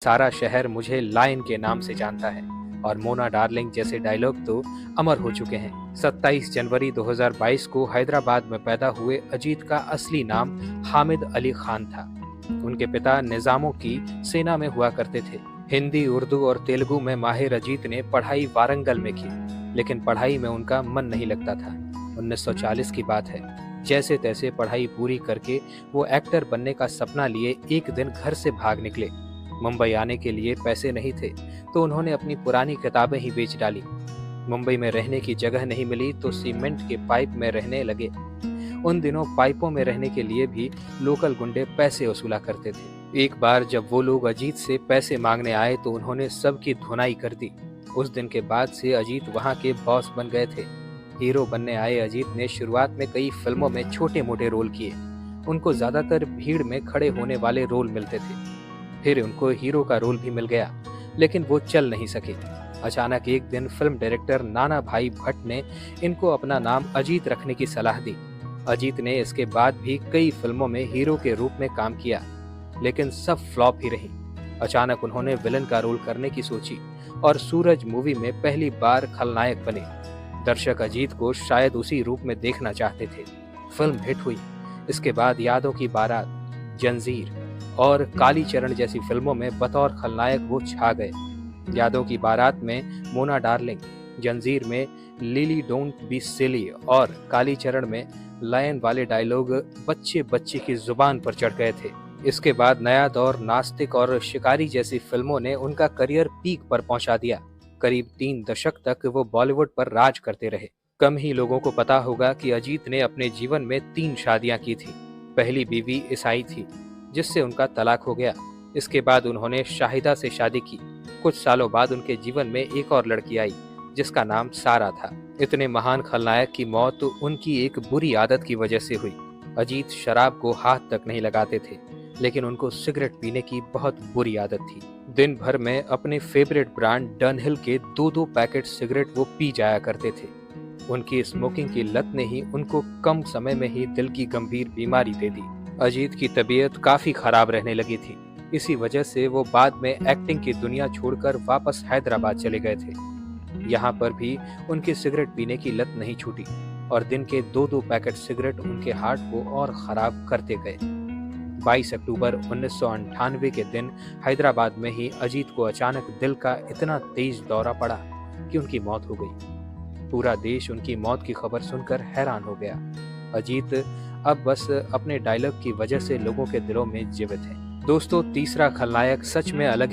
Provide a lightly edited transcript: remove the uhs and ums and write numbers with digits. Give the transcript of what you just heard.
सारा शहर मुझे लायन के नाम से जानता है और मोना डार्लिंग जैसे डायलॉग तो अमर हो चुके हैं। 27 जनवरी 2022 को हैदराबाद में पैदा हुए अजीत का असली नाम हामिद अली खान था। उनके पिता निजामों की सेना में हुआ करते थे। हिंदी, उर्दू और तेलुगु में माहिर अजीत ने पढ़ाई वारंगल में की, लेकिन पढ़ाई में उनका मन नहीं लगता था। 1940 की बात है। जैसे तैसे पढ़ाई पूरी करके वो एक्टर बनने का सपना लिए एक दिन घर से भाग निकले। मुंबई आने के लिए पैसे नहीं थे तो उन्होंने अपनी पुरानी किताबें ही बेच डाली। मुंबई में रहने की जगह नहीं मिली तो सीमेंट के पाइप में रहने लगे। उन दिनों पाइपों में रहने के लिए भी लोकल गुंडे पैसे वसूला करते थे। एक बार जब वो लोग अजीत से पैसे मांगने आए तो उन्होंने सबकी धुनाई कर दी। उस दिन के बाद से अजीत वहाँ के बॉस बन गए थे। हीरो बनने आए अजीत ने शुरुआत में कई फिल्मों में छोटे मोटे रोल किए। उनको ज्यादातर भीड़ में खड़े होने वाले रोल मिलते थे। फिर उनको हीरो का रोल भी मिल गया, लेकिन वो चल नहीं सके। अचानक एक दिन फिल्म डायरेक्टर नाना भाई भट्ट ने इनको अपना नाम अजीत रखने की सलाह दी। अजीत ने इसके बाद भी कई फिल्मों में हीरो के रूप में काम किया, लेकिन सब फ्लॉप ही रही। अचानक उन्होंने विलन का रोल करने की सोची और सूरज मूवी में पहली बार खलनायक बने। दर्शक अजीत को शायद उसी रूप में देखना चाहते थे। फिल्म हिट हुई। इसके बाद यादों की बारात, जंजीर और कालीचरण जैसी फिल्मों में बतौर खलनायक वो छा गए। यादों की बारात में मोना डार्लिंग, जंजीर में लिली डोंट बी सिली और कालीचरण में लायन वाले डायलॉग बच्चे बच्चे की जुबान पर चढ़ गए थे। इसके बाद नया दौर, नास्तिक और शिकारी जैसी फिल्मों ने उनका करियर पीक पर पहुंचा दिया। करीब 3 दशक तक वो बॉलीवुड पर राज करते रहे। कम ही लोगों को पता होगा कि अजीत ने अपने जीवन में 3 शादियां की थी। पहली बीवी ईसाई थी, जिससे उनका तलाक हो गया। इसके बाद उन्होंने शाहिदा से शादी की। कुछ सालों बाद उनके जीवन में एक और लड़की आई, जिसका नाम सारा था। इतने महान खलनायक की मौत उनकी एक बुरी आदत की वजह से हुई। अजीत शराब को हाथ तक नहीं लगाते थे, लेकिन उनको सिगरेट पीने की बहुत बुरी आदत थी। दिन भर में अपने फेवरेट ब्रांड डनहिल के 2-2 पैकेट सिगरेट वो पी जाया करते थे। उनकी स्मोकिंग की लत ने ही उनको कम समय में ही दिल की गंभीर बीमारी दे दी। अजीत की तबीयत काफी खराब रहने लगी थी। इसी वजह से वो बाद में एक्टिंग की दुनिया छोड़कर वापस हैदराबाद चले गए थे। यहाँ पर भी उनकी सिगरेट पीने की लत नहीं छूटी और दिन के 2-2 पैकेट सिगरेट उनके हार्ट को और खराब करते गए। 22 अक्टूबर 1998 के दिन हैदराबाद में ही अजीत को अचानक दिल का इतना तेज दौरा पड़ा कि उनकी मौत हो गई। पूरा देश उनकी मौत की खबर सुनकर हैरान हो गया। अजीत अब बस अपने डायलॉग की वजह से लोगों के दिलों में जीवित है। दोस्तों, तीसरा खलनायक सच में अलग